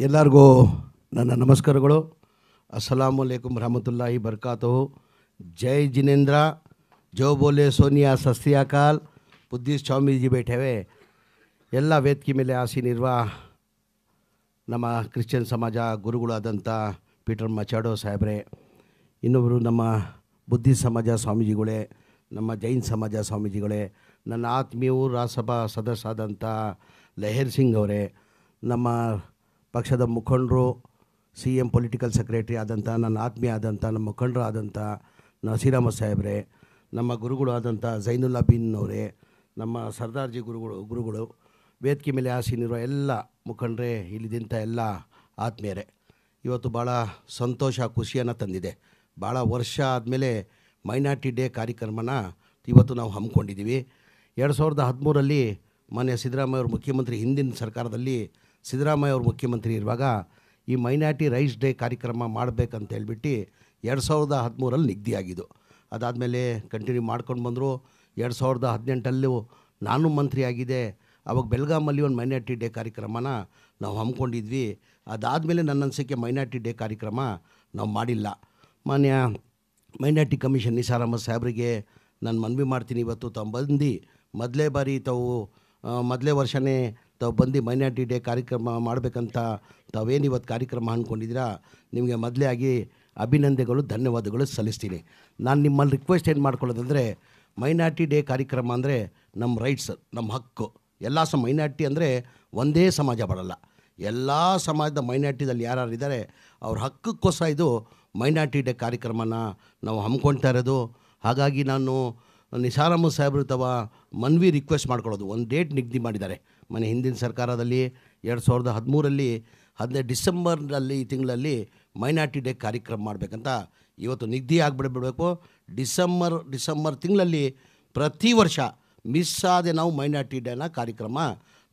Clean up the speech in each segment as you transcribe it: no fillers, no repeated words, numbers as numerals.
ಎಲ್ಲರಿಗೂ ನನ್ನ ನಮಸ್ಕಾರಗಳು. ಅಸ್ಸಲಾಮು ಅಲೈಕುಂ ರಹಮತುಲ್ಲಾಹಿ ಬರ್ಕಾತುಹು. ಜೈ ಜಿನೇಂದ್ರ, ಜೋ ಬೋಲೆ ಸೋನಿಯಾ, ಸಸ್ಯಾಕಾಲ್. ಬುದ್ಧಿಸ್ಟ್ ಸ್ವಾಮೀಜಿ ಬೇಟೆವೆ ಎಲ್ಲ ವೇದಿಕೆ ಮೇಲೆ ಆಸೀನಿರುವ ನಮ್ಮ ಕ್ರಿಶ್ಚಿಯನ್ ಸಮಾಜ ಗುರುಗಳಾದಂಥ ಪೀಟರ್ ಮಚಾಡೋ ಸಾಹೇಬ್ರೆ, ಇನ್ನೊಬ್ಬರು ನಮ್ಮ ಬುದ್ಧಿಸ್ಟ್ ಸಮಾಜ ಸ್ವಾಮೀಜಿಗಳೇ, ನಮ್ಮ ಜೈನ್ ಸಮಾಜ ಸ್ವಾಮೀಜಿಗಳೇ, ನನ್ನ ಆತ್ಮೀಯರು ರಾಜ್ಯಸಭಾ ಸದಸ್ಯರಾದಂಥ ಲೆಹರ್ ಸಿಂಗ್ ಅವರೇ, ನಮ್ಮ ಪಕ್ಷದ ಮುಖಂಡರು CM ಪೊಲಿಟಿಕಲ್ ಸೆಕ್ರೆಟರಿ ಆದಂಥ ನನ್ನ ಆತ್ಮೀಯ ಆದಂಥ ನಮ್ಮ ಮುಖಂಡರು ಆದಂಥ ನಸೀರ್ ಅಹಮದ್ ಸಾಹೇಬ್ರೆ, ನಮ್ಮ ಗುರುಗಳು ಆದಂಥ ಝೈನುಲ್ಲಾ ಬಿನ್ ಅವರೇ, ನಮ್ಮ ಸರ್ದಾರ್ಜಿ ಗುರುಗಳು, ವೇದಿಕೆ ಮೇಲೆ ಆಸೀನಿರುವ ಎಲ್ಲ ಮುಖಂಡರೇ, ಇಲ್ಲಿದ್ದಂಥ ಎಲ್ಲ ಆತ್ಮೀಯರೇ, ಇವತ್ತು ಭಾಳ ಸಂತೋಷ ಖುಷಿಯನ್ನು ತಂದಿದೆ. ಭಾಳ ವರ್ಷ ಆದಮೇಲೆ ಮೈನಾರಿಟಿ ಡೇ ಕಾರ್ಯಕ್ರಮನ ಇವತ್ತು ನಾವು ಹಮ್ಮಿಕೊಂಡಿದ್ದೀವಿ. 2013ರಲ್ಲಿ ಮಾನ್ಯ ಸಿದ್ದರಾಮಯ್ಯ ಅವರು ಮುಖ್ಯಮಂತ್ರಿ, ಹಿಂದಿನ ಸರ್ಕಾರದಲ್ಲಿ ಸಿದ್ದರಾಮಯ್ಯ ಅವರು ಮುಖ್ಯಮಂತ್ರಿ ಇರುವಾಗ ಈ ಮೈನಾರಿಟಿ ರೈಸ್ ಡೇ ಕಾರ್ಯಕ್ರಮ ಮಾಡಬೇಕಂತ ಹೇಳ್ಬಿಟ್ಟು 2013ರಲ್ಲಿ ನಿಗದಿಯಾಗಿದ್ದು. ಅದಾದಮೇಲೆ ಕಂಟಿನ್ಯೂ ಮಾಡ್ಕೊಂಡು ಬಂದರು. 2018 ನಾನು ಮಂತ್ರಿ ಆಗಿದೆ. ಆವಾಗ ಬೆಳಗಾಮಲ್ಲಿ ಒಂದು ಮೈನಾರಿಟಿ ಡೇ ಕಾರ್ಯಕ್ರಮನ ನಾವು ಹಮ್ಮಿಕೊಂಡಿದ್ವಿ. ಅದಾದಮೇಲೆ ನನ್ನ ಅನಿಸಿಕೆ ಮೈನಾರಿಟಿ ಡೇ ಕಾರ್ಯಕ್ರಮ ನಾವು ಮಾಡಿಲ್ಲ. ಮಾನ್ಯ ಮೈನಾರಿಟಿ ಕಮಿಷನ್ ನಿಸಾರ್ ಅಹಮದ್ ಸಾಹೇಬ್ರಿಗೆ ನಾನು ಮನವಿ ಮಾಡ್ತೀನಿ, ಇವತ್ತು ತಾವು ಬಂದು ಮೊದಲೇ ವರ್ಷವೇ ತಾವು ಬಂದು ಮೈನಾರಿಟಿ ಡೇ ಕಾರ್ಯಕ್ರಮ ಮಾಡಬೇಕಂತ ತಾವೇನು ಇವತ್ತು ಕಾರ್ಯಕ್ರಮ ಅಂದ್ಕೊಂಡಿದ್ದೀರಾ, ನಿಮಗೆ ಮೊದಲೇ ಆಗಿ ಅಭಿನಂದನೆಗಳು, ಧನ್ಯವಾದಗಳು ಸಲ್ಲಿಸ್ತೀನಿ. ನಾನು ನಿಮ್ಮಲ್ಲಿ ರಿಕ್ವೆಸ್ಟ್ ಏನು ಮಾಡ್ಕೊಳ್ಳೋದಂದರೆ, ಮೈನಾರಿಟಿ ಡೇ ಕಾರ್ಯಕ್ರಮ ಅಂದರೆ ನಮ್ಮ ರೈಟ್ಸ್, ನಮ್ಮ ಹಕ್ಕು. ಎಲ್ಲ ಮೈನಾರಿಟಿ ಅಂದರೆ ಒಂದೇ ಸಮಾಜ ಬರಲ್ಲ, ಎಲ್ಲ ಸಮಾಜದ ಮೈನಾರಿಟಿದಲ್ಲಿ ಯಾರ್ಯಾರಿದ್ದಾರೆ ಅವ್ರ ಹಕ್ಕಕ್ಕೋಸ್ಕರ ಇದು ಮೈನಾರಿಟಿ ಡೇ ಕಾರ್ಯಕ್ರಮನ ನಾವು ಹಮ್ಮಿಕೊಳ್ತಾ ಇರೋದು. ಹಾಗಾಗಿ ನಾನು ನಿಸಾರ್ ಅಹಮದ್ ಸಾಹೇಬ್ರು ಅಥವಾ ಮನವಿ ರಿಕ್ವೆಸ್ಟ್ ಮಾಡ್ಕೊಳ್ಳೋದು, ಒಂದು ಡೇಟ್ ನಿಗದಿ ಮಾಡಿದ್ದಾರೆ. ಮನೆ ಹಿಂದಿನ ಸರ್ಕಾರದಲ್ಲಿ 2013ರಲ್ಲಿ 15 ಡಿಸೆಂಬರ್ನಲ್ಲಿ ಈ ತಿಂಗಳಲ್ಲಿ ಮೈನಾರಿಟಿ ಡೇ ಕಾರ್ಯಕ್ರಮ ಮಾಡಬೇಕಂತ ಇವತ್ತು ನಿಗದಿ ಆಗಿಬಿಡಬೇಕು. ಡಿಸೆಂಬರ್ ತಿಂಗಳಲ್ಲಿ ಪ್ರತಿ ವರ್ಷ ಮಿಸ್ ಆದೆ ನಾವು ಮೈನಾರಿಟಿ ಡೇನ ಕಾರ್ಯಕ್ರಮ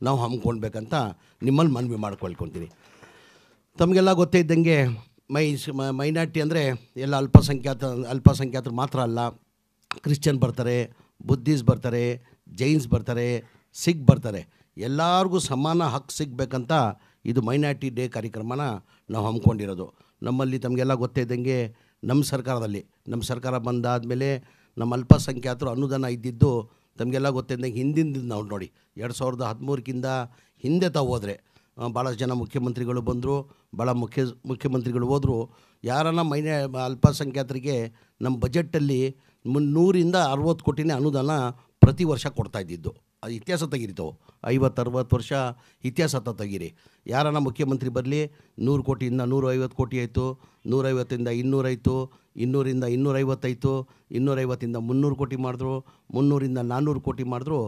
ನಾವು ಹಮ್ಮಿಕೊಳ್ಬೇಕಂತ ನಿಮ್ಮಲ್ಲಿ ಮನವಿ ಮಾಡ್ಕೊಳ್ಕೊತೀನಿ. ತಮಗೆಲ್ಲ ಗೊತ್ತೇ ಇದ್ದಂಗೆ ಮೈನಾರಿಟಿ ಅಂದರೆ ಎಲ್ಲ ಅಲ್ಪಸಂಖ್ಯಾತರು ಮಾತ್ರ ಅಲ್ಲ, ಕ್ರಿಶ್ಚಿಯನ್ ಬರ್ತಾರೆ, ಬುದ್ಧಿಸ್ಟ್ ಬರ್ತಾರೆ, ಜೈನ್ಸ್ ಬರ್ತಾರೆ, ಸಿಖ್ ಬರ್ತಾರೆ. ಎಲ್ಲರಿಗೂ ಸಮಾನ ಹಕ್ಕು ಸಿಗಬೇಕಂತ ಇದು ಮೈನಾರಿಟಿ ಡೇ ಕಾರ್ಯಕ್ರಮನ ನಾವು ಹಮ್ಮಿಕೊಂಡಿರೋದು. ನಮ್ಮಲ್ಲಿ ತಮಗೆಲ್ಲ ಗೊತ್ತೇ ಇದ್ದಂಗೆ ನಮ್ಮ ಸರ್ಕಾರ ಬಂದಾದಮೇಲೆ ನಮ್ಮ ಅಲ್ಪಸಂಖ್ಯಾತರು ಅನುದಾನ ಇದ್ದಿದ್ದು ತಮಗೆಲ್ಲ ಗೊತ್ತಿದ್ದಂಗೆ ಹಿಂದಿನ ನಾವು ನೋಡಿ 2013ಕ್ಕಿಂತ ಹಿಂದೆ ತಾವು ಹೋದರೆ ಭಾಳಷ್ಟು ಜನ ಮುಖ್ಯಮಂತ್ರಿಗಳು ಬಂದರು, ಭಾಳ ಮುಖ್ಯಮಂತ್ರಿಗಳು ಹೋದರು. ಯಾರನ್ನ ಅಲ್ಪಸಂಖ್ಯಾತರಿಗೆ ನಮ್ಮ ಬಜೆಟಲ್ಲಿ 160 ಕೋಟಿನೇ ಅನುದಾನ ಪ್ರತಿ ವರ್ಷ ಕೊಡ್ತಾಯಿದ್ದಿದ್ದು. ಅದು ಇತಿಹಾಸ ತೆಗೀರಿತಾವೆ, 50-60 ವರ್ಷ ಇತಿಹಾಸ ತೆಗೀರಿ. ಯಾರನ್ನ ಮುಖ್ಯಮಂತ್ರಿ ಬರಲಿ 100 ಕೋಟಿಯಿಂದ 150 ಕೋಟಿ ಆಯಿತು, 150ರಿಂದ 200 ಆಯಿತು, 200ರಿಂದ 250 ಆಯಿತು, 250ರಿಂದ 300 ಕೋಟಿ ಮಾಡಿದ್ರು, 300ರಿಂದ 400 ಕೋಟಿ ಮಾಡಿದ್ರು.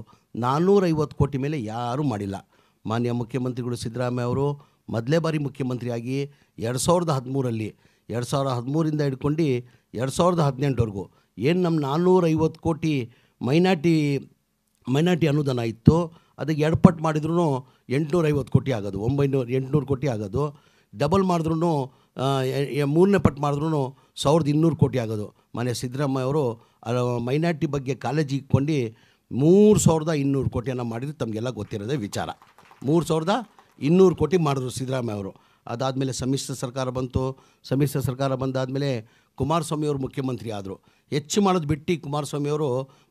450 ಕೋಟಿ ಮೇಲೆ ಯಾರೂ ಮಾಡಿಲ್ಲ. ಮಾನ್ಯ ಮುಖ್ಯಮಂತ್ರಿಗಳು ಸಿದ್ದರಾಮಯ್ಯ ಅವರು ಮೊದಲೇ ಬಾರಿ ಮುಖ್ಯಮಂತ್ರಿಯಾಗಿ 2013ರಿಂದ ಹಿಡ್ಕೊಂಡು 2018ವರೆಗೂ ಏನು ನಮ್ಮ 450 ಕೋಟಿ ಮೈನಾರಿಟಿ ಅನುದಾನ ಇತ್ತು, ಅದಕ್ಕೆ 2 ಪಟ್ಟು ಮಾಡಿದ್ರೂ 850 ಕೋಟಿ ಆಗೋದು, 800 ಕೋಟಿ ಆಗೋದು. ಡಬಲ್ ಮಾಡಿದ್ರೂ 3ನೇ ಪಟ್ಟು ಮಾಡಿದ್ರೂ 1200 ಕೋಟಿ ಆಗೋದು. ಮನೆ ಸಿದ್ದರಾಮಯ್ಯ ಅವರು ಮೈನಾರಿಟಿ ಬಗ್ಗೆ ಕಾಳಜಿ ಇಟ್ಕೊಂಡು 3200 ಕೋಟಿಯನ್ನು ಮಾಡಿದ್ರು. ತಮಗೆಲ್ಲ ಗೊತ್ತಿರೋದೇ ವಿಚಾರ. 3200 ಕೋಟಿ ಮಾಡಿದ್ರು ಸಿದ್ದರಾಮಯ್ಯ ಅವರು. ಅದಾದಮೇಲೆ ಸಮ್ಮಿಶ್ರ ಸರ್ಕಾರ ಬಂತು. ಸಮ್ಮಿಶ್ರ ಸರ್ಕಾರ ಬಂದಾದಮೇಲೆ ಕುಮಾರಸ್ವಾಮಿ ಅವರು ಮುಖ್ಯಮಂತ್ರಿ ಆದರು. ಹೆಚ್ಚು ಮಾಡೋದು ಬಿಟ್ಟು ಕುಮಾರಸ್ವಾಮಿ ಅವರು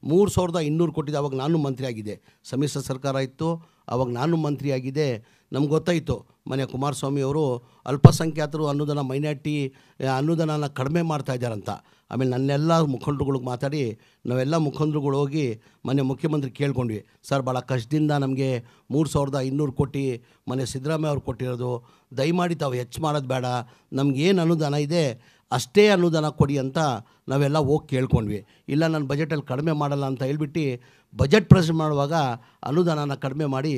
3200 ಕೋಟಿದು. ಆವಾಗ ನಾನು ಮಂತ್ರಿ ಆಗಿದ್ದೆ, ಸಮ್ಮಿಶ್ರ ಸರ್ಕಾರ ಇತ್ತು, ಆವಾಗ ನಾನು ಮಂತ್ರಿ ಆಗಿದ್ದೆ. ನಮ್ಗೆ ಗೊತ್ತಾಯಿತು ಮನೆ ಕುಮಾರಸ್ವಾಮಿ ಅವರು ಅಲ್ಪಸಂಖ್ಯಾತರು ಮೈನಾರಿಟಿ ಅನುದಾನನ ಕಡಿಮೆ ಮಾಡ್ತಾಯಿದ್ದಾರಂತ. ಆಮೇಲೆ ನನ್ನೆಲ್ಲ ಮುಖಂಡರುಗಳಿಗೆ ಮಾತಾಡಿ ನಾವೆಲ್ಲ ಮುಖಂಡರುಗಳು ಹೋಗಿ ಮನೆ ಮುಖ್ಯಮಂತ್ರಿ ಕೇಳ್ಕೊಂಡ್ವಿ, ಸರ್ ಭಾಳ ಕಷ್ಟದಿಂದ ನಮಗೆ 3200 ಕೋಟಿ ಮನೆ ಸಿದ್ದರಾಮಯ್ಯ ಅವ್ರು ಕೊಟ್ಟಿರೋದು, ದಯಮಾಡಿ ತಾವು ಹೆಚ್ಚು ಮಾಡೋದು ಬೇಡ, ನಮಗೇನು ಅನುದಾನ ಇದೆ ಅಷ್ಟೇ ಅನುದಾನ ಕೊಡಿ ಅಂತ ನಾವೆಲ್ಲ ಹೋಗಿ ಕೇಳ್ಕೊಂಡ್ವಿ. ಇಲ್ಲ ನಾನು ಬಜೆಟಲ್ಲಿ ಕಡಿಮೆ ಮಾಡಲ್ಲ ಅಂತ ಹೇಳ್ಬಿಟ್ಟು ಬಜೆಟ್ ಪ್ರೆಸೆಂಟ್ ಮಾಡುವಾಗ ಅನುದಾನನ ಕಡಿಮೆ ಮಾಡಿ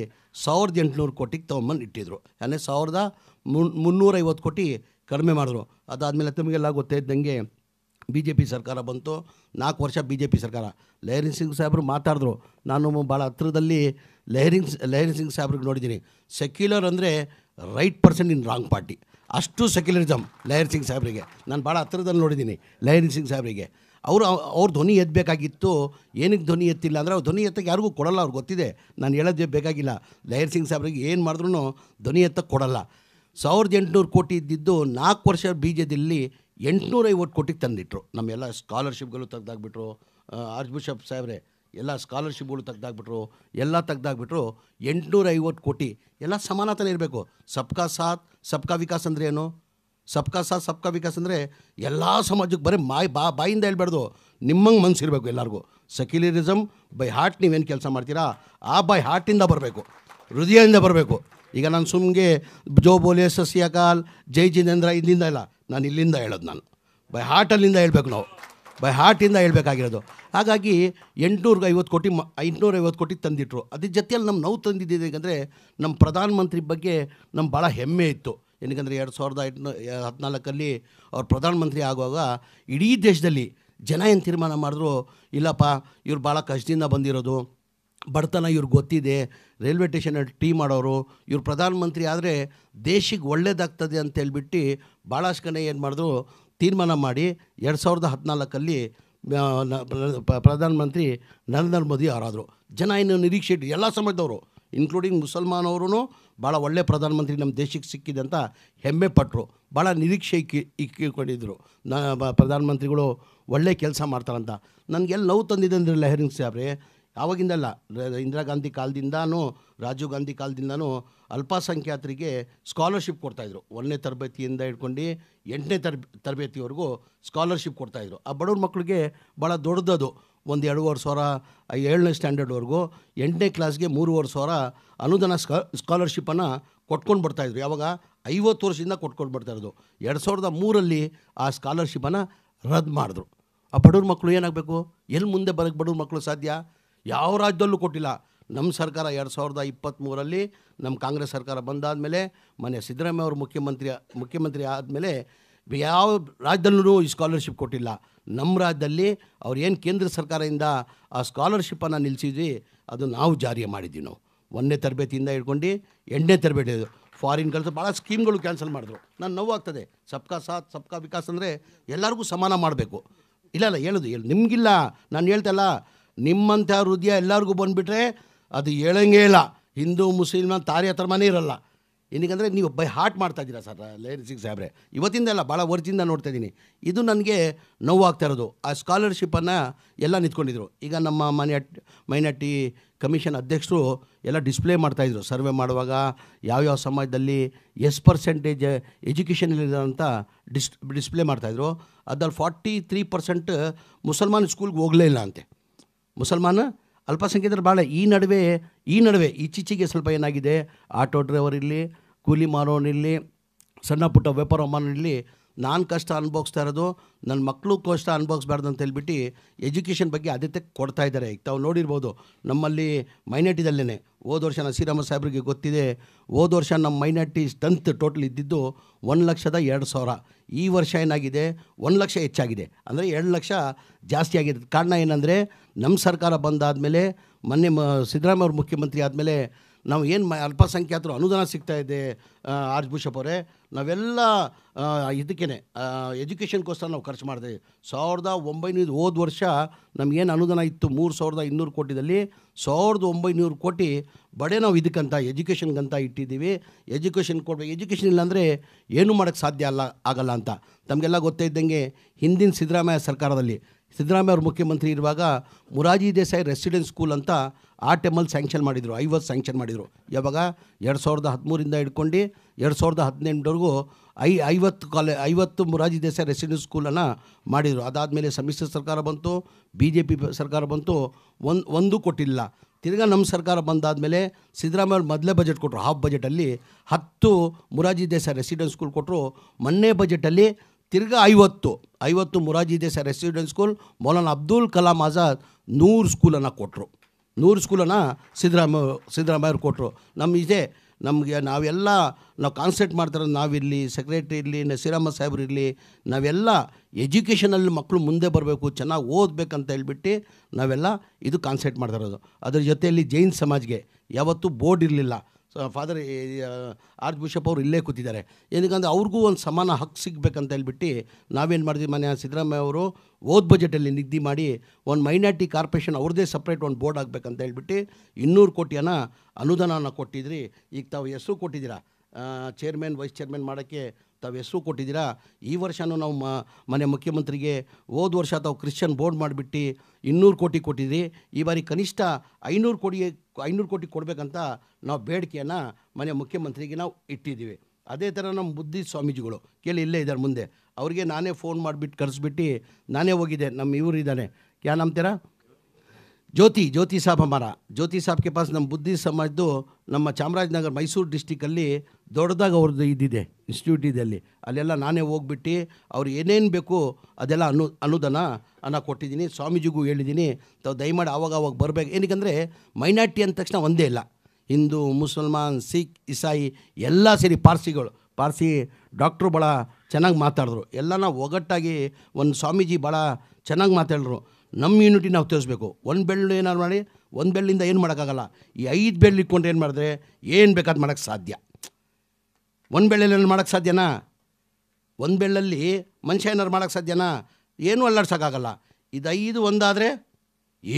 1800 ಕೋಟಿಗೆ ತೊಗೊಂಬಂದು ಇಟ್ಟಿದ್ರು. ಅಂದರೆ 1350 ಕೋಟಿ ಕಡಿಮೆ ಮಾಡಿದ್ರು. ಅದಾದಮೇಲೆ ತಮಗೆಲ್ಲ ಗೊತ್ತೇ ಇದ್ದಂಗೆ BJP ಸರ್ಕಾರ ಬಂತು. 4 ವರ್ಷ BJP ಸರ್ಕಾರ. ಲೆಹರ್ ಸಿಂಗ್ ಸಾಹೇಬರು ಮಾತಾಡಿದ್ರು, ನಾನು ಭಾಳ ಹತ್ರದಲ್ಲಿ ಲೆಹರ್ ಸಿಂಗ್ ಸಾಹೇಬ್ರಿಗೆ ನೋಡಿದ್ದೀನಿ. ಸೆಕ್ಯುಲರ್ ಅಂದರೆ right person in wrong party, ಅಷ್ಟು ಸೆಕ್ಯುಲರಿಸಮ್ ಲೆಹರ್ ಸಿಂಗ್ ಸಾಹೇಬ್ರಿಗೆ ನಾನು ಭಾಳ ಹತ್ರದಲ್ಲಿ ನೋಡಿದ್ದೀನಿ. ಲೆಹರ್ ಸಿಂಗ್ ಸಾಹೇಬ್ರಿಗೆ ಅವ್ರ ಧ್ವನಿ ಎತ್ತಬೇಕಾಗಿತ್ತು. ಏನಕ್ಕೆ ಧ್ವನಿ ಎತ್ತಿಲ್ಲ ಅಂದರೆ ಅವ್ರು ಧ್ವನಿ ಎತ್ತಕ್ಕೆ ಯಾರಿಗೂ ಕೊಡಲ್ಲ, ಅವ್ರಿಗೆ ಗೊತ್ತಿದೆ. ನಾನು ಹೇಳೋದೇ ಬೇಕಾಗಿಲ್ಲ. ಲೆಹರ್ ಸಿಂಗ್ ಸಾಹೇಬ್ರಿಗೆ ಏನು ಮಾಡಿದ್ರೂ ಧ್ವನಿ ಎತ್ತಕ್ಕೆ ಕೊಡಲ್ಲ. 1800 ಕೋಟಿ ಇದ್ದಿದ್ದು 4 ವರ್ಷ ಬಿ ಜೆ ಡಿಯಲ್ಲಿ 850 ಕೋಟಿಗೆ ತಂದಿಟ್ರು. ನಮ್ಮೆಲ್ಲ ಸ್ಕಾಲರ್ಶಿಪ್ಗಳು ತೆಗ್ದಾಕ್ಬಿಟ್ರು. ಆರ್ಚ್ ಬಿಷಪ್ ಸಾಹೇಬ್ರೆ ಎಲ್ಲ ಸ್ಕಾಲರ್ಶಿಪ್ಗಳು ತೆಗ್ದಾಕ್ಬಿಟ್ರು, ಎಲ್ಲ ತೆಗ್ದಾಕ್ಬಿಟ್ರು. 850 ಕೋಟಿ ಎಲ್ಲ ಸಮಾನತನೇ ಇರಬೇಕು. ಸಬ್ಕಾ ಸಾಥ್ ಸಬ್ಕಾ ವಿಕಾಸ್ ಅಂದರೆ ಏನು? ಸಬ್ಕಾ ಸಾಥ್ ಸಬ್ಕಾ ವಿಕಾಸ್ ಅಂದರೆ ಎಲ್ಲ ಸಮಾಜಕ್ಕೆ ಬರೀ ಬಾಯಿಂದ ಹೇಳ್ಬಾರ್ದು, ನಿಮ್ಮಂಗೆ ಮನಸ್ಸಿರಬೇಕು ಎಲ್ಲರಿಗೂ. ಸೆಕ್ಯುಲರಿಸಮ್ ಬೈ ಹಾರ್ಟ್ ನೀವೇನು ಕೆಲಸ ಮಾಡ್ತೀರಾ ಆ ಬೈ ಹಾರ್ಟಿಂದ ಬರಬೇಕು, ಹೃದಯದಿಂದ ಬರಬೇಕು. ಈಗ ನಾನು ಸುಮ್ಮನೆ ಜೋ ಬೋಲೆ ಸಸ್ಯಕಾಲ್ ಜೈ ಜಿನೇಂದ್ರ ಇಲ್ಲಿಂದ ಇಲ್ಲ, ನಾನು ಇಲ್ಲಿಂದ ಹೇಳೋದು. ನಾನು ಬೈ ಹಾರ್ಟಲ್ಲಿಂದ ಹೇಳ್ಬೇಕು, ನಾವು ಬೈ ಹಾರ್ಟಿಂದ ಹೇಳ್ಬೇಕಾಗಿರೋದು. ಹಾಗಾಗಿ 850 ಕೋಟಿ ತಂದಿಟ್ರು. ಅದ್ರ ಜೊತೆಯಲ್ಲಿ ನಮ್ಮ ನೋವು ತಂದಿದ್ದಿದೆ ಯಾಕಂದರೆ ನಮ್ಮ ಪ್ರಧಾನಮಂತ್ರಿ ಬಗ್ಗೆ ನಮ್ಗೆ ಭಾಳ ಹೆಮ್ಮೆ ಇತ್ತು. ಏನಕ್ಕಂದರೆ 2014 ಅವ್ರು ಪ್ರಧಾನಮಂತ್ರಿ ಆಗುವಾಗ ಇಡೀ ದೇಶದಲ್ಲಿ ಜನ ಏನು ತೀರ್ಮಾನ ಮಾಡಿದ್ರು, ಇಲ್ಲಪ್ಪ ಇವ್ರು ಭಾಳ ಕಷ್ಟದಿಂದ ಬಂದಿರೋದು, ಬಡತನ ಇವ್ರಿಗೆ ಗೊತ್ತಿದೆ, ರೈಲ್ವೆ ಸ್ಟೇಷನಲ್ಲಿ ಟೀ ಮಾಡೋರು, ಇವ್ರು ಪ್ರಧಾನಮಂತ್ರಿ ಆದರೆ ದೇಶಕ್ಕೆ ಒಳ್ಳೇದಾಗ್ತದೆ ಅಂತೇಳ್ಬಿಟ್ಟು ಭಾಳಷ್ಟು ಕಡೆ ಏನು ಮಾಡಿದ್ರು, ತೀರ್ಮಾನ ಮಾಡಿ 2014 ಪ್ರಧಾನಮಂತ್ರಿ ನರೇಂದ್ರ ಮೋದಿ ಅವರಾದರು. ಜನ ಇನ್ನು ನಿರೀಕ್ಷೆ ಇಟ್ಟು ಎಲ್ಲ ಸಮಾಜದವರು ಇನ್ಕ್ಲೂಡಿಂಗ್ ಮುಸಲ್ಮಾನವರು ಭಾಳ ಒಳ್ಳೆಯ ಪ್ರಧಾನಮಂತ್ರಿ ನಮ್ಮ ದೇಶಕ್ಕೆ ಸಿಕ್ಕಿದೆ ಅಂತ ಹೆಮ್ಮೆ ಪಟ್ಟರು. ಭಾಳ ನಿರೀಕ್ಷೆ ಇಕ್ಕಿಕೊಂಡಿದ್ದರು ಪ್ರಧಾನಮಂತ್ರಿಗಳು ಒಳ್ಳೆ ಕೆಲಸ ಮಾಡ್ತಾರಂತ. ನನಗೆಲ್ಲ ನೋವು ತಂದಿದೆ ಅಂದರೆ ಲೆಹರಿಂಗ್ ಸಾಹೇಬ್ರೆ, ಆವಾಗಿಂದಲ್ಲ, ಇಂದಿರಾ ಗಾಂಧಿ ಕಾಲದಿಂದನೂ ರಾಜೀವ್ ಗಾಂಧಿ ಕಾಲದಿಂದನೂ ಅಲ್ಪಸಂಖ್ಯಾತರಿಗೆ ಸ್ಕಾಲರ್ಶಿಪ್ ಕೊಡ್ತಾಯಿದ್ರು. 1ನೇ ತರಬೇತಿಯಿಂದ ಹಿಡ್ಕೊಂಡು 8ನೇ ತರಬೇತಿವರೆಗೂ ಸ್ಕಾಲರ್ಶಿಪ್ ಕೊಡ್ತಾಯಿದ್ರು. ಆ ಬಡವ್ರ ಮಕ್ಕಳಿಗೆ ಭಾಳ ದೊಡ್ಡದದು. ಒಂದು 2,500 7ನೇ ಸ್ಟ್ಯಾಂಡರ್ಡ್ವರೆಗೂ 8ನೇ ಕ್ಲಾಸ್ಗೆ 3,500 ಅನುದಾನ ಸ್ಕಾಲರ್ಶಿಪ್ಪನ್ನು ಕೊಟ್ಕೊಂಡು ಬರ್ತಾಯಿದ್ರು. ಯಾವಾಗ 50 ವರ್ಷದಿಂದ ಕೊಟ್ಕೊಂಡು ಬರ್ತಾಯಿರೋದು. 2003 ಆ ಸ್ಕಾಲರ್ಶಿಪ್ಪನ್ನು ರದ್ದು ಮಾಡಿದ್ರು. ಆ ಬಡವ್ರ ಮಕ್ಕಳು ಏನಾಗಬೇಕು? ಎಲ್ಲಿ ಮುಂದೆ ಬರೋಕ್ಕೆ ಬಡವ್ರ ಮಕ್ಕಳು ಸಾಧ್ಯ? ಯಾವ ರಾಜ್ಯದಲ್ಲೂ ಕೊಟ್ಟಿಲ್ಲ. ನಮ್ಮ ಸರ್ಕಾರ 2023 ನಮ್ಮ ಕಾಂಗ್ರೆಸ್ ಸರ್ಕಾರ ಬಂದಾದಮೇಲೆ, ಮೊನ್ನೆ ಸಿದ್ದರಾಮಯ್ಯ ಅವರು ಮುಖ್ಯಮಂತ್ರಿ ಆದಮೇಲೆ ಯಾವ ರಾಜ್ಯದಲ್ಲೂ ಈ ಸ್ಕಾಲರ್ಶಿಪ್ ಕೊಟ್ಟಿಲ್ಲ. ನಮ್ಮ ರಾಜ್ಯದಲ್ಲಿ ಅವ್ರು ಏನು ಕೇಂದ್ರ ಸರ್ಕಾರದಿಂದ ಆ ಸ್ಕಾಲರ್ಶಿಪ್ಪನ್ನು ನಿಲ್ಲಿಸಿದ್ವಿ, ಅದು ನಾವು ಜಾರಿ ಮಾಡಿದ್ವಿ. ನಾವು 1ನೇ ತರಬೇತಿಯಿಂದ ಹಿಡ್ಕೊಂಡು 8ನೇ ತರಬೇತಿ ಫಾರಿನ್ ಕಲಿತು ಭಾಳ ಸ್ಕೀಮ್ಗಳು ಕ್ಯಾನ್ಸಲ್ ಮಾಡಿದ್ರು. ನಾನು ನೋವಾಗ್ತದೆ. ಸಬ್ಕಾ ಸಾಥ್ ಸಬ್ಕಾ ವಿಕಾಸ್ ಅಂದರೆ ಎಲ್ಲರಿಗೂ ಸಮಾನ ಮಾಡಬೇಕು. ಇಲ್ಲ ಹೇಳೋದು ನಿಮಗಿಲ್ಲ, ನಾನು ಹೇಳ್ತಲ್ಲ, ನಿಮ್ಮಂಥ ಹೃದಯ ಎಲ್ಲರಿಗೂ ಬಂದುಬಿಟ್ರೆ ಅದು ಹೇಳಂಗೇ ಇಲ್ಲ. ಹಿಂದೂ ಮುಸ್ಲಿಮ್ನ ತಾರತಮ್ಯನೇ ಇರಲ್ಲ. ಏನಕ್ಕಂದರೆ ನೀವು ಬೈ ಹಾರ್ಟ್ ಮಾಡ್ತಾಯಿದ್ದೀರಾ ಸರ್ ಲೆಹರಿಂಗ್ ಸಾಹೇಬ್ರೆ. ಇವತ್ತಿಂದ ಎಲ್ಲ ಭಾಳ ವರ್ಷದಿಂದ ನೋಡ್ತಾಯಿದ್ದೀನಿ. ಇದು ನನಗೆ ನೋವಾಗ್ತಾ ಇರೋದು. ಆ ಸ್ಕಾಲರ್ಶಿಪ್ಪನ್ನು ಎಲ್ಲ ನಿಂತ್ಕೊಂಡಿದ್ರು. ಈಗ ನಮ್ಮ ಮೈನಾರಿಟಿ ಕಮಿಷನ್ ಅಧ್ಯಕ್ಷರು ಎಲ್ಲ ಡಿಸ್ಪ್ಲೇ ಮಾಡ್ತಾಯಿದ್ರು. ಸರ್ವೆ ಮಾಡುವಾಗ ಯಾವ್ಯಾವ ಸಮಾಜದಲ್ಲಿ ಎಷ್ಟು ಪರ್ಸೆಂಟೇಜ್ ಎಜುಕೇಷನ್ ಇದೆ ಅಂತ ಡಿಸ್ಪ್ಲೇ ಮಾಡ್ತಾಯಿದ್ರು. ಅದ್ರಲ್ಲಿ 43% ಮುಸಲ್ಮಾನ್ ಸ್ಕೂಲ್ಗೆ ಹೋಗಲೇ ಇಲ್ಲ ಅಂತೆ. ಮುಸಲ್ಮಾನ ಅಲ್ಪಸಂಖ್ಯಾತರು ಭಾಳ. ಈ ನಡುವೆ ಇತ್ತೀಚೆಗೆ ಸ್ವಲ್ಪ ಏನಾಗಿದೆ, ಆಟೋ ಡ್ರೈವರ್ ಇರಲಿ, ಕೂಲಿ ಮಾರೋನಿರಲಿ, ಸಣ್ಣ ಪುಟ್ಟ ವ್ಯಾಪಾರ ಮಾರೋನಿರಲಿ, ನಾನು ಕಷ್ಟ ಅನುಭವಿಸ್ತಾ ಇರೋದು, ನನ್ನ ಮಕ್ಕಳು ಕಷ್ಟ ಅನುಭವಿಸ್ಬಾರ್ದು ಅಂತ ಹೇಳ್ಬಿಟ್ಟು ಎಜುಕೇಷನ್ ಬಗ್ಗೆ ಆದ್ಯತೆ ಕೊಡ್ತಾ ಇದ್ದಾರೆ. ಈಗ ತಾವು ನೋಡಿರ್ಬೋದು, ನಮ್ಮಲ್ಲಿ ಮೈನಾರಿಟಿದಲ್ಲೇ ಹೋದ ವರ್ಷ ಶ್ರೀರಾಮ ಸಾಹೇಬ್ರಿಗೆ ಗೊತ್ತಿದೆ, ಹೋದ ವರ್ಷ ನಮ್ಮ ಮೈನಾರಿಟಿ ಸ್ಟ್ರೆಂತ್ ಟೋಟಲ್ ಇದ್ದಿದ್ದು 1,02,000. ಈ ವರ್ಷ ಏನಾಗಿದೆ, 1 ಲಕ್ಷ ಹೆಚ್ಚಾಗಿದೆ. ಅಂದರೆ 2 ಲಕ್ಷ ಜಾಸ್ತಿ ಆಗಿದೆ. ಕಾರಣ ಏನಂದರೆ, ನಮ್ಮ ಸರ್ಕಾರ ಬಂದಾದಮೇಲೆ, ಮೊನ್ನೆ ಸಿದ್ದರಾಮಯ್ಯ ಅವರು ಮುಖ್ಯಮಂತ್ರಿ ಆದಮೇಲೆ ನಾವು ಏನು ಅಲ್ಪಸಂಖ್ಯಾತರು ಅನುದಾನ ಸಿಗ್ತಾಯಿದೆ. ಆರ್ಚ್ ಬಿಷಪ್ ಅವರೇ, ನಾವೆಲ್ಲ ಇದಕ್ಕೇ ಎಜುಕೇಷನ್ಗೋಸ್ಕರ ನಾವು ಖರ್ಚು ಮಾಡಿದೆ. 1900 ಹೋದ ವರ್ಷ ನಮಗೇನು ಅನುದಾನ ಇತ್ತು 3,200 ಕೋಟಿದಲ್ಲಿ 1,900 ಕೋಟಿ ಬಡೇ ನಾವು ಇದಕ್ಕಂತ ಎಜುಕೇಷನ್ಗಂತ ಇಟ್ಟಿದ್ದೀವಿ. ಎಜುಕೇಷನ್ ಕೊಡಬೇಕು. ಎಜುಕೇಷನ್ ಇಲ್ಲಾಂದರೆ ಏನೂ ಮಾಡೋಕ್ಕೆ ಸಾಧ್ಯ ಆಗಲ್ಲ ಅಂತ ತಮಗೆಲ್ಲ ಗೊತ್ತೇ ಇದ್ದಂಗೆ, ಹಿಂದಿನ ಸಿದ್ದರಾಮಯ್ಯ ಸರ್ಕಾರದಲ್ಲಿ ಸಿದ್ದರಾಮಯ್ಯ ಅವರು ಮುಖ್ಯಮಂತ್ರಿ ಇರುವಾಗ ಮೊರಾರ್ಜಿ ದೇಸಾಯಿ ರೆಸಿಡೆನ್ಸ್ ಸ್ಕೂಲ್ ಅಂತ ಆ ಟೈಮಲ್ಲಿ ಸ್ಯಾಂಕ್ಷನ್ ಮಾಡಿದರು. 50 ಸ್ಯಾಂಕ್ಷನ್ ಮಾಡಿದರು. ಯಾವಾಗ 2013 ಹಿಡ್ಕೊಂಡು 2018ವರೆಗೂ 50 ಮೊರಾರ್ಜಿ ದೇಸಾಯಿ ರೆಸಿಡೆನ್ಸ್ ಸ್ಕೂಲನ್ನು ಮಾಡಿದರು. ಅದಾದಮೇಲೆ ಸಮ್ಮಿಶ್ರ ಸರ್ಕಾರ ಬಂತು, BJP ಸರ್ಕಾರ ಬಂತು, ಒಂದೂ ಕೊಟ್ಟಿಲ್ಲ. ತಿರ್ಗಾ ನಮ್ಮ ಸರ್ಕಾರ ಬಂದಾದಮೇಲೆ ಸಿದ್ದರಾಮಯ್ಯ ಮೊದಲೇ ಬಜೆಟ್ ಕೊಟ್ಟರು. ಹಾಫ್ ಬಜೆಟಲ್ಲಿ 10 ಮೊರಾರ್ಜಿ ದೇಸಾಯಿ ರೆಸಿಡೆನ್ಸ್ ಸ್ಕೂಲ್ ಕೊಟ್ಟರು. ಮೊನ್ನೆ ಬಜೆಟಲ್ಲಿ ತಿರ್ಗಾ 50 ಮೊರಾರ್ಜಿ ದೇಸಾಯಿ ರೆಸಿಡೆನ್ಸ್ ಸ್ಕೂಲ್, ಮೌಲಾನಾ ಅಬ್ದುಲ್ ಕಲಾಂ ಆಜಾದ್ 100 ಸ್ಕೂಲನ್ನು ಕೊಟ್ಟರು. 100 ಸ್ಕೂಲನ್ನು ಸಿದ್ದರಾಮಯ್ಯವ್ರು ಕೊಟ್ಟರು. ನಮಗೆ ನಾವು ಕಾನ್ಸಂಟ್ರೇಟ್ ಮಾಡ್ತಾರೋದು, ನಾವಿರಲಿ, ಸೆಕ್ರೆಟ್ರಿ ಇರಲಿ, ಶ್ರೀರಾಮ ಸಾಹೇಬ್ರು ಇರಲಿ, ನಾವೆಲ್ಲ ಎಜುಕೇಷನಲ್ಲಿ ಮಕ್ಕಳು ಮುಂದೆ ಬರಬೇಕು, ಚೆನ್ನಾಗಿ ಓದಬೇಕಂತ ಹೇಳ್ಬಿಟ್ಟು ನಾವೆಲ್ಲ ಇದು ಕಾನ್ಸಂಟ್ರೇಟ್ ಮಾಡ್ತಾ ಇರೋದು. ಅದ್ರ ಜೊತೆಯಲ್ಲಿ ಜೈನ್ ಸಮಾಜ್ಗೆ ಯಾವತ್ತೂ ಬೋರ್ಡ್ ಇರಲಿಲ್ಲ. ಫಾದರ್ ಆರ್ಚ್ ಬಿಷಪ್ ಅವರು ಇಲ್ಲೇ ಕೂತಿದ್ದಾರೆ. ಏನಕ್ಕಂದರೆ ಅವ್ರಿಗೂ ಒಂದು ಸಮಾನ ಹಕ್ಕು ಸಿಗಬೇಕಂತ ಹೇಳ್ಬಿಟ್ಟು ನಾವೇನು ಮಾಡಿದ್ವಿ, ಮನೆ ಸಿದ್ದರಾಮಯ್ಯ ಅವರು ಓದ್ ಬಜೆಟಲ್ಲಿ ನಿಗದಿ ಮಾಡಿ ಒಂದು ಮೈನಾರಿಟಿ ಕಾರ್ಪೊರೇಷನ್ ಅವ್ರದ್ದೇ ಸಪ್ರೇಟ್ ಒಂದು ಬೋರ್ಡ್ ಆಗಬೇಕಂತ ಹೇಳ್ಬಿಟ್ಟು 200 ಕೋಟಿಯನ್ನು ಅನುದಾನವನ್ನು ಕೊಟ್ಟಿದ್ರಿ. ಈಗ ತಾವು ಹೆಸರು ಕೊಟ್ಟಿದ್ದೀರಾ, ಚೇರ್ಮನ್ ವೈಸ್ ಚೇರ್ಮನ್ ಮಾಡೋಕ್ಕೆ ತಾವು ಹೆಸರು ಕೊಟ್ಟಿದ್ದೀರಾ. ಈ ವರ್ಷವೂ ನಾವು ಮನೆ ಮುಖ್ಯಮಂತ್ರಿಗೆ ಹೋದ ವರ್ಷ ತಾವು ಕ್ರಿಶ್ಚಿಯನ್ ಬೋರ್ಡ್ ಮಾಡಿಬಿಟ್ಟು 200 ಕೋಟಿ ಕೊಟ್ಟಿದ್ರಿ. ಈ ಬಾರಿ ಕನಿಷ್ಠ 500 ಕೋಟಿ ಕೊಡಬೇಕಂತ ನಾವು ಬೇಡಿಕೆಯನ್ನು ಮನೆ ಮುಖ್ಯಮಂತ್ರಿಗೆ ನಾವು ಇಟ್ಟಿದ್ದೀವಿ. ಅದೇ ಥರ ನಮ್ಮ ಬುದ್ಧಿ ಸ್ವಾಮೀಜಿಗಳು ಕೇಳಿ ಇಲ್ಲೇ ಇದ್ದಾರೆ ಮುಂದೆ, ಅವ್ರಿಗೆ ನಾನೇ ಫೋನ್ ಮಾಡಿಬಿಟ್ಟು ಕರೆಸ್ಬಿಟ್ಟು ನಾನೇ ಹೋಗಿದ್ದೆ. ನಮ್ಮ ಇವರು ಇದ್ದಾನೆ, ಕ್ಯಾ ನಾಮ್ ತೆರಾ, ಜ್ಯೋತಿ ಸಾಬ್ ಹಮಾರ, ಜ್ಯೋತಿ ಸಾಬ್ ಕೆ ಪಾಸ್ ನಮ್ಮ ಬುದ್ಧಿ ಸಮಾಜದ್ದು ನಮ್ಮ ಚಾಮರಾಜನಗರ ಮೈಸೂರು ಡಿಸ್ಟಿಕಲ್ಲಿ ದೊಡ್ಡದಾಗಿ ಅವ್ರದ್ದು ಇದಿದೆ, ಇನ್ಸ್ಟಿಟ್ಯೂಟ್ ಇದೆ. ಅಲ್ಲೆಲ್ಲ ನಾನೇ ಹೋಗ್ಬಿಟ್ಟು ಅವ್ರು ಏನೇನು ಬೇಕು ಅದೆಲ್ಲ ಅನುದಾನ ಕೊಟ್ಟಿದ್ದೀನಿ. ಸ್ವಾಮೀಜಿಗೂ ಹೇಳಿದ್ದೀನಿ, ತಾವು ದಯಮಾಡಿ ಆವಾಗ ಬರಬೇಕು. ಏನಕ್ಕೆ ಮೈನಾರಿಟಿ ಅಂದ ತಕ್ಷಣ ಒಂದೇ ಇಲ್ಲ, ಹಿಂದೂ, ಮುಸಲ್ಮಾನ್, ಸಿಖ್, ಇಸಾಯಿ ಎಲ್ಲ ಸೇರಿ, ಪಾರ್ಸಿ ಡಾಕ್ಟ್ರು ಭಾಳ ಚೆನ್ನಾಗಿ ಮಾತಾಡಿದ್ರು. ಎಲ್ಲನ ಒಗ್ಗಟ್ಟಾಗಿ ಒಂದು ಸ್ವಾಮೀಜಿ ಭಾಳ ಚೆನ್ನಾಗಿ ಮಾತಾಡಿದ್ರು. ನಮ್ಮ ಯೂನಿಟಿ ನಾವು ತೋರಿಸ್ಬೇಕು. ಒಂದು ಬೆಳ್ಳು ಏನಾದ್ರು ಮಾಡಿ, ಒಂದು ಬೆಳ್ಳಿಂದ ಏನು ಮಾಡೋಕ್ಕಾಗಲ್ಲ. ಈ 5 ಬೆಳ್ಳು ಇಟ್ಕೊಂಡ್ರೆ ಏನು ಮಾಡಿದ್ರೆ ಏನು ಬೇಕಾದ್ ಮಾಡೋಕ್ಕೆ ಸಾಧ್ಯ. ಒಂದು ಬೆಳ್ಳಲ್ಲಿ ಏನು ಮಾಡೋಕ್ಕೆ ಸಾಧ್ಯನಾ? ಒಂದು ಬೆಳ್ಳಲ್ಲಿ ಮನುಷ್ಯ ಏನಾರು ಮಾಡೋಕ್ಕೆ ಸಾಧ್ಯನಾ? ಏನೂ ಅಲ್ಲಾಡ್ಸೋಕ್ಕಾಗಲ್ಲ. ಇದು 5 ಒಂದಾದರೆ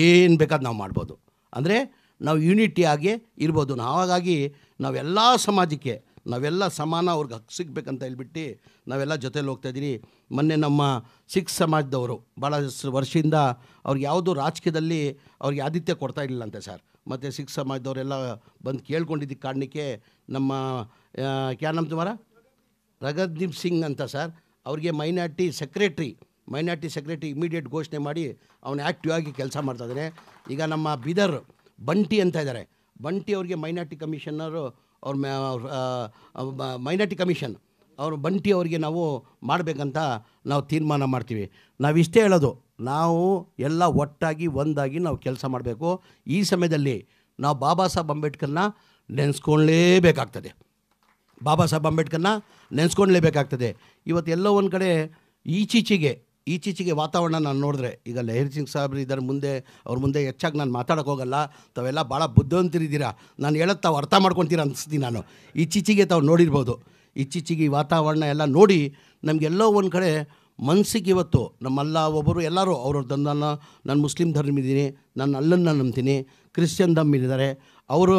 ಏನು ಬೇಕಾದ್ ನಾವು ಮಾಡ್ಬೋದು. ಅಂದರೆ ನಾವು ಯೂನಿಟಿಯಾಗಿ ಇರ್ಬೋದು. ಹಾಗಾಗಿ ನಾವೆಲ್ಲ ಸಮಾಜಕ್ಕೆ ನಾವೆಲ್ಲ ಸಮಾನ, ಅವ್ರಿಗೆ ಹಕ್ಕು ಸಿಗಬೇಕಂತ ಹೇಳ್ಬಿಟ್ಟು ನಾವೆಲ್ಲ ಜೊತೆಲಿ ಹೋಗ್ತಾಯಿದ್ದೀನಿ. ಮೊನ್ನೆ ನಮ್ಮ ಸಿಖ್ ಸಮಾಜದವರು ಭಾಳ ವರ್ಷದಿಂದ ಅವ್ರಿಗೆ ಯಾವುದೂ ರಾಜಕೀಯದಲ್ಲಿ ಅವ್ರಿಗೆ ಆದಿತ್ಯ ಕೊಡ್ತಾ ಇರಲಿಲ್ಲ ಅಂತೆ ಸರ್. ಮತ್ತು ಸಿಖ್ ಸಮಾಜದವರೆಲ್ಲ ಬಂದು ಕೇಳ್ಕೊಂಡಿದ್ದಕ್ಕೆ ಕಾರಣಕ್ಕೆ ನಮ್ಮ ಕ್ಯಾ ನಾಮ್ ತುಮಾರ ರಗದೀಪ್ ಸಿಂಗ್ ಅಂತ ಸರ್, ಅವ್ರಿಗೆ ಮೈನಾರಿಟಿ ಸೆಕ್ರೆಟ್ರಿ ಇಮಿಡಿಯೇಟ್ ಘೋಷಣೆ ಮಾಡಿ ಅವನು ಆ್ಯಕ್ಟಿವ್ ಆಗಿ ಕೆಲಸ ಮಾಡ್ತಾಯಿದ್ದಾನೆ. ಈಗ ನಮ್ಮ ಬೀದರ್ ಬಂಟಿ ಅಂತ ಇದ್ದಾರೆ, ಬಂಟಿ ಅವ್ರಿಗೆ ಮೈನಾರಿಟಿ ಕಮಿಷನರು, ಮೈನಾರಿಟಿ ಕಮಿಷನ್ ಅವರು ಬಂಟಿ ಅವರಿಗೆ ನಾವು ಮಾಡಬೇಕಂತ ನಾವು ತೀರ್ಮಾನ ಮಾಡ್ತೀವಿ. ನಾವಿಷ್ಟೇ ಹೇಳೋದು, ನಾವು ಎಲ್ಲ ಒಟ್ಟಾಗಿ ಒಂದಾಗಿ ನಾವು ಕೆಲಸ ಮಾಡಬೇಕು. ಈ ಸಮಯದಲ್ಲಿ ನಾವು ಬಾಬಾ ಸಾಹೇಬ್ ಅಂಬೇಡ್ಕರ್ನ ನೆನೆಸ್ಕೊಳ್ಳೇಬೇಕಾಗ್ತದೆ. ಇವತ್ತು ಎಲ್ಲೋ ಒಂದು ಕಡೆ ಈಚೀಚೆಗೆ ವಾತಾವರಣ ನಾನು ನೋಡಿದ್ರೆ, ಈಗ ಲಹರಿ ಸಿಂಗ್ ಸಾಹೇಬ್ರು ಇದ್ದಾರೆ ಮುಂದೆ, ಅವ್ರ ಮುಂದೆ ಹೆಚ್ಚಾಗಿ ನಾನು ಮಾತಾಡೋಕ್ಕೆ ಹೋಗಲ್ಲ. ತಾವೆಲ್ಲ ಭಾಳ ಬುದ್ಧಿವಂತರಿದ್ದೀರಾ, ನಾನು ಹೇಳೋದು ತಾವು ಅರ್ಥ ಮಾಡ್ಕೊತೀರ ಅನಿಸ್ತೀನಿ. ನಾನು ಈಚೀಚೆಗೆ ತಾವು ನೋಡಿರ್ಬೋದು, ಈ ವಾತಾವರಣ ಎಲ್ಲ ನೋಡಿ ನಮಗೆಲ್ಲೋ ಒಂದು ಕಡೆ ಮನಸ್ಸಿಗೆ ಇವತ್ತು ನಮ್ಮೆಲ್ಲ ಒಬ್ಬರು ಎಲ್ಲರೂ ನಾನು ಮುಸ್ಲಿಂ ಧರ್ಮ ಇದ್ದೀನಿ, ನಾನು ಅಲ್ಲನ್ನು ನಂಬ್ತೀನಿ, ಕ್ರಿಶ್ಚಿಯನ್ ಧರ್ಮ ಇದ್ದಾರೆ, ಅವರು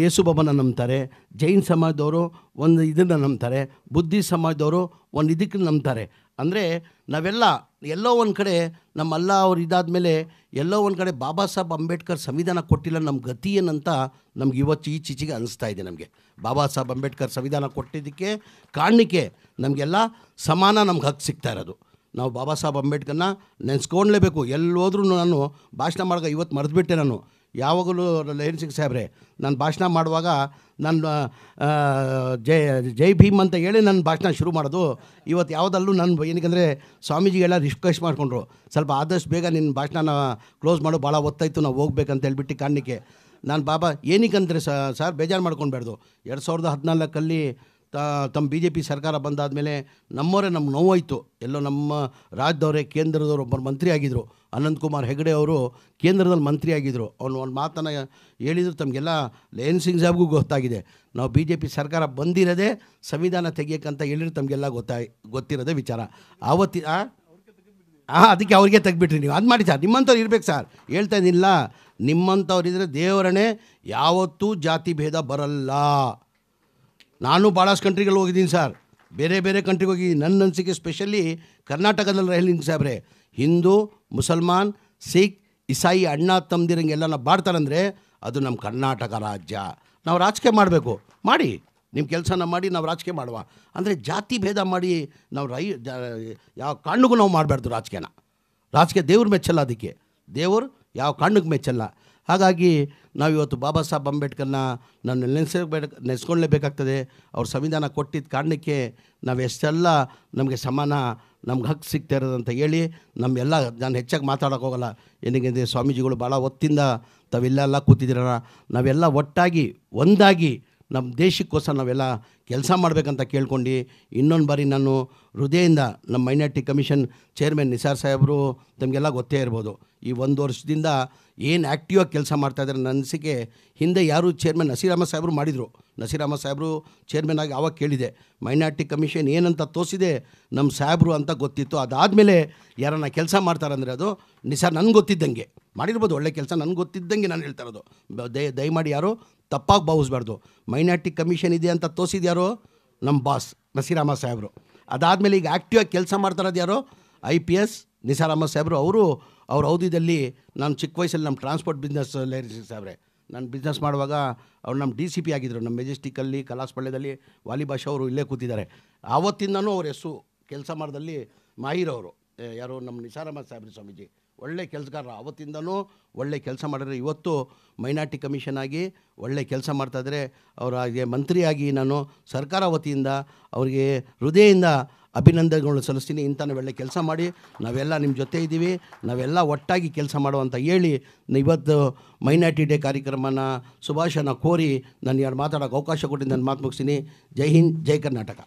ಯೇಸು ಬಾಬನ ನಂಬ್ತಾರೆ, ಜೈನ್ ಸಮಾಜದವರು ಒಂದು ಇದನ್ನು ನಂಬ್ತಾರೆ, ಬುದ್ಧಿ ಸಮಾಜದವರು ಒಂದು ಇದಕ್ಕೆ ನಂಬ್ತಾರೆ. ಅಂದರೆ ನಾವೆಲ್ಲ ಎಲ್ಲೋ ಒಂದು ಕಡೆ ನಮ್ಮೆಲ್ಲ ಅವ್ರು ಇದಾದಮೇಲೆ ಎಲ್ಲೋ ಒಂದು ಕಡೆ ಬಾಬಾ ಸಾಹೇಬ್ ಅಂಬೇಡ್ಕರ್ ಸಂವಿಧಾನ ಕೊಟ್ಟಿಲ್ಲ, ನಮ್ಮ ಗತಿ ಏನಂತ ನಮ್ಗೆ ಇವತ್ತು ಈಚೀಚೆಗೆ ಅನಿಸ್ತಾ ಇದೆ. ನಮಗೆ ಬಾಬಾ ಸಾಹೇಬ್ ಅಂಬೇಡ್ಕರ್ ಸಂವಿಧಾನ ಕೊಟ್ಟಿದ್ದಕ್ಕೆ ಕಾರಣಕ್ಕೆ ನಮಗೆಲ್ಲ ಸಮಾನ ನಮ್ಗೆ ಹಕ್ಕು ಸಿಗ್ತಾ ಇರೋದು. ನಾವು ಬಾಬಾ ಸಾಹೇಬ್ ಅಂಬೇಡ್ಕರ್ನ ನೆನೆಸ್ಕೊಳ್ಳೇಬೇಕು. ಎಲ್ಲೋದ್ರೂ ನಾನು ಭಾಷಣ ಮಾಡುವಾಗ ಇವತ್ತು ಮರೆತುಬಿಟ್ಟೆ. ನಾನು ಯಾವಾಗಲೂ ಲಹರಿ ಸಿಂಗ್ ಸಾಹೇಬ್ರೆ, ನಾನು ಭಾಷಣ ಮಾಡುವಾಗ ನಾನು ಜೈ ಭೀಮ್ ಅಂತ ಹೇಳಿ ನನ್ನ ಭಾಷಣ ಶುರು ಮಾಡೋದು. ಇವತ್ತು ಯಾವುದಲ್ಲೂ ನಾನು ಏನಕ್ಕೆ ಸ್ವಾಮೀಜಿಗೆಲ್ಲ ರಿಕ್ವೆಸ್ಟ್ ಮಾಡಿಕೊಂಡ್ರು, ಸ್ವಲ್ಪ ಆದಷ್ಟು ಬೇಗ ನಿನ್ನ ಭಾಷಣನ ಕ್ಲೋಸ್ ಮಾಡು, ಭಾಳ ಹೊತ್ತಾಯಿತು ನಾವು ಹೋಗ್ಬೇಕಂತ ಹೇಳ್ಬಿಟ್ಟು ಕಾರಣಕ್ಕೆ ನಾನು ಬಾಬಾ ಏನಕ್ಕಂದರೆ ಸರ್ ಬೇಜಾರು ಮಾಡ್ಕೊಳ್ಬಾರ್ದು. 2014 ತಮ್ಮ BJP ಸರ್ಕಾರ ಬಂದಾದಮೇಲೆ ನಮ್ಮವರೇ ನಮ್ಗೆ ನೋವಾಯಿತು. ಎಲ್ಲೋ ನಮ್ಮ ರಾಜ್ಯದವರೇ ಕೇಂದ್ರದವರು ಒಬ್ಬರು ಮಂತ್ರಿ ಆಗಿದ್ದರು, ಅನಂತ್ ಕುಮಾರ್ ಹೆಗಡೆ ಅವರು ಕೇಂದ್ರದಲ್ಲಿ ಮಂತ್ರಿ ಆಗಿದ್ದರು. ಅವನು ಒಂದು ಮಾತನ್ನು ಹೇಳಿದ್ರು, ತಮಗೆಲ್ಲ ಲಹರಿ ಸಿಂಗ್ ಸಾಹೇಬ್ಗೂ ಗೊತ್ತಾಗಿದೆ. ನಾವು BJP ಸರ್ಕಾರ ಬಂದಿರೋದೇ ಸಂವಿಧಾನ ತೆಗಿಯೋಕ್ಕಂತ ಹೇಳಿದ್ರೆ ತಮಗೆಲ್ಲ ಗೊತ್ತಿರೋದೇ ವಿಚಾರ. ಅದಕ್ಕೆ ಅವ್ರಿಗೆ ತೆಗ್ಬಿಟ್ರಿ ನೀವು. ಅದು ಮಾಡಿ ಸರ್, ನಿಮ್ಮಂಥವ್ರು ಇರ್ಬೇಕು ಸರ್, ಹೇಳ್ತಾ ಇದ್ದಿಲ್ಲ. ನಿಮ್ಮಂಥವ್ರು ಇದ್ದರೆ ದೇವರನ್ನೇ ಯಾವತ್ತೂ ಜಾತಿ ಭೇದ ಬರಲ್ಲ. ನಾನು ಭಾಳಷ್ಟು ಕಂಟ್ರಿಗಳು ಹೋಗಿದ್ದೀನಿ ಸರ್, ಬೇರೆ ಕಂಟ್ರಿಗೆ ಹೋಗಿದ್ದೀನಿ. ನನ್ನ ಅನಿಸಿಕೆ ಸ್ಪೆಷಲಿ ಕರ್ನಾಟಕದಲ್ಲಿ ಲಹರಿ ಸಾಹೇಬ್ರೆ, ಹಿಂದೂ, ಮುಸಲ್ಮಾನ್, ಸಿಖ್, ಇಸಾಯಿ ಅಣ್ಣ ತಮ್ಮದಿರಂಗೆಲ್ಲ ನಾವು ಬಾಡ್ತಾರಂದರೆ ಅದು ನಮ್ಮ ಕರ್ನಾಟಕ ರಾಜ್ಯ. ನಾವು ರಾಜಕೀಯ ಮಾಡಬೇಕು, ಮಾಡಿ ನಿಮ್ಮ ಕೆಲಸನ ಮಾಡಿ ನಾವು ರಾಜಕೀಯ ಮಾಡುವ. ಅಂದರೆ ಜಾತಿ ಭೇದ ಮಾಡಿ ನಾವು ಯಾವ ಕಾರಣಕ್ಕೂ ನಾವು ಮಾಡಬಾರ್ದು ರಾಜಕೀಯ ದೇವ್ರು ಮೆಚ್ಚಲ್ಲ, ಅದಕ್ಕೆ ದೇವರು ಯಾವ ಕಾರಣಕ್ಕೆ ಮೆಚ್ಚಲ್ಲ. ಹಾಗಾಗಿ ನಾವಿವತ್ತು ಬಾಬಾ ಸಾಹೇಬ್ ಅಂಬೇಡ್ಕರ್ನ ನಾನು ನೆನೆಸ್ಕೊಳ್ಳೇಬೇಕಾಗ್ತದೆ. ಅವ್ರು ಸಂವಿಧಾನ ಕೊಟ್ಟಿದ್ದ ಕಾರಣಕ್ಕೆ ನಾವೆಷ್ಟೆಲ್ಲ ನಮಗೆ ಸಮಾನ, ನಮ್ಗೆ ಹಕ್ಕು ಸಿಗ್ತಾ ಇರೋದಂತ ಹೇಳಿ ನಮ್ಮೆಲ್ಲ, ನಾನು ಹೆಚ್ಚಾಗಿ ಮಾತಾಡೋಕೆ ಹೋಗಲ್ಲ. ಏನಿಗೆ ಸ್ವಾಮೀಜಿಗಳು ಭಾಳ ಹೊತ್ತಿಂದ ತಾವೆಲ್ಲ ಕೂತಿದ್ದೀರ, ನಾವೆಲ್ಲ ಒಟ್ಟಾಗಿ ಒಂದಾಗಿ ನಮ್ಮ ದೇಶಕ್ಕೋಸ್ಕರ ನಾವೆಲ್ಲ ಕೆಲಸ ಮಾಡಬೇಕಂತ ಕೇಳ್ಕೊಂಡು ಇನ್ನೊಂದು ಬಾರಿ ನಾನು ಹೃದಯದಿಂದ ನಮ್ಮ ಮೈನಾರಿಟಿ ಕಮಿಷನ್ ಚೇರ್ಮನ್ ನಿಸಾರ್ ಸಾಹೇಬರು ತಮಗೆಲ್ಲ ಗೊತ್ತೇ ಇರ್ಬೋದು, ಈ 1 ವರ್ಷದಿಂದ ಏನು ಆ್ಯಕ್ಟಿವ್ ಆಗಿ ಕೆಲಸ ಮಾಡ್ತಾಯಿದ್ದಾರೆ. ನನ್ನ ಅನಿಸಿಕೆ ಹಿಂದೆ ಯಾರು ಚೇರ್ಮನ್ ನಸೀರ್ ಅಹಮದ್ ಸಾಹೇಬರು ಮಾಡಿದರು. ನಸೀರ್ ಅಹಮದ್ ಸಾಹೇಬರು ಚೇರ್ಮನ್ ಆಗಿ ಆವಾಗ ಕೇಳಿದೆ, ಮೈನಾರಿಟಿ ಕಮಿಷನ್ ಏನಂತ ತೋರಿಸಿದೆ ನಮ್ಮ ಸಾಹೇಬರು ಅಂತ ಗೊತ್ತಿತ್ತು. ಅದಾದಮೇಲೆ ಯಾರನ್ನ ಕೆಲಸ ಮಾಡ್ತಾರಂದರೆ ಅದು ನಿಸಾರ್ ನನಗೆ ಗೊತ್ತಿದ್ದಂಗೆ ಮಾಡಿರ್ಬೋದು, ಒಳ್ಳೆ ಕೆಲಸ ನನಗೆ ಗೊತ್ತಿದ್ದಂಗೆ ನಾನು ಹೇಳ್ತಾ ಇರೋದು. ದಯಮಾಡಿ ಯಾರು ತಪ್ಪಾಗಿ ಭಾವಿಸ್ಬಾರ್ದು. ಮೈನಾರಿಟಿ ಕಮಿಷನ್ ಇದೆ ಅಂತ ತೋರಿಸಿದ್ದು ಯಾರು? ನಮ್ಮ ಬಾಸ್ ನಸೀರ್ ಅಹಮದ್ ಸಾಹೇಬರು. ಅದಾದಮೇಲೆ ಈಗ ಆ್ಯಕ್ಟಿವ್ ಆಗಿ ಕೆಲಸ ಮಾಡ್ತಾರದು ಯಾರು? IPS ನಿಸಾರ್ ಅಹಮದ್ ಸಾಹೇಬರು. ಅವ್ರ ಅವಧಿಯಲ್ಲಿ ನಾನು ಚಿಕ್ಕ ವಯಸ್ಸಲ್ಲಿ ನಮ್ಮ ಟ್ರಾನ್ಸ್ಪೋರ್ಟ್ ಬಿಸ್ನೆಸ್ ಸಾಹೇಬ್ರೆ, ನಾನು ಬಿಸ್ನೆಸ್ ಮಾಡುವಾಗ ಅವ್ರು ನಮ್ಮ DCP ಆಗಿದ್ದರು. ನಮ್ಮ ಮೆಜೆಸ್ಟಿಕಲ್ಲಿ ಕಲಾಸ್ಪಳ್ಯದಲ್ಲಿ ವಾಲಿಭಾಷಾ ಅವರು ಇಲ್ಲೇ ಕೂತಿದ್ದಾರೆ. ಆವತ್ತಿಂದನೂ ಅವ್ರ ಹೆಸರು ಕೆಲಸ ಮಾಡೋದಲ್ಲಿ ಮಾಹಿರ್ ಅವರು, ಯಾರು ನಮ್ಮ ನಿಸಾರ್ ಅಹಮದ್ ಸಾಹೇಬ್ರಿ ಸ್ವಾಮೀಜಿ, ಒಳ್ಳೆ ಕೆಲಸಗಾರರು. ಆವತ್ತಿಂದನೂ ಒಳ್ಳೆ ಕೆಲಸ ಮಾಡಿದ್ರೆ ಇವತ್ತು ಮೈನಾರಿಟಿ ಕಮಿಷನ್ ಆಗಿ ಒಳ್ಳೆ ಕೆಲಸ ಮಾಡ್ತಾಯಿದ್ರೆ ಅವರಿಗೆ ಮಂತ್ರಿಯಾಗಿ ನಾನು ಸರ್ಕಾರ ವತಿಯಿಂದ ಅವರಿಗೆ ಹೃದಯದಿಂದ ಅಭಿನಂದನೆಗಳು ಸಲ್ಲಿಸ್ತೀನಿ. ಇಂಥ ಒಳ್ಳೆ ಕೆಲಸ ಮಾಡಿ ನಾವೆಲ್ಲ ನಿಮ್ಮ ಜೊತೆ ಇದ್ದೀವಿ, ನಾವೆಲ್ಲ ಒಟ್ಟಾಗಿ ಕೆಲಸ ಮಾಡುವಂತ ಹೇಳಿ ಇವತ್ತು ಮೈನಾರಿಟಿ ಡೇ ಕಾರ್ಯಕ್ರಮನ ಶುಭಾಶಯನ ಕೋರಿ ನಾನು ಯಾರು ಮಾತಾಡೋಕ್ಕೆ ಅವಕಾಶ ಕೊಟ್ಟಿದ್ದು ನಾನು ಮಾತು ಮುಗಿಸ್ತೀನಿ. ಜೈ ಹಿಂದ್, ಜೈ ಕರ್ನಾಟಕ.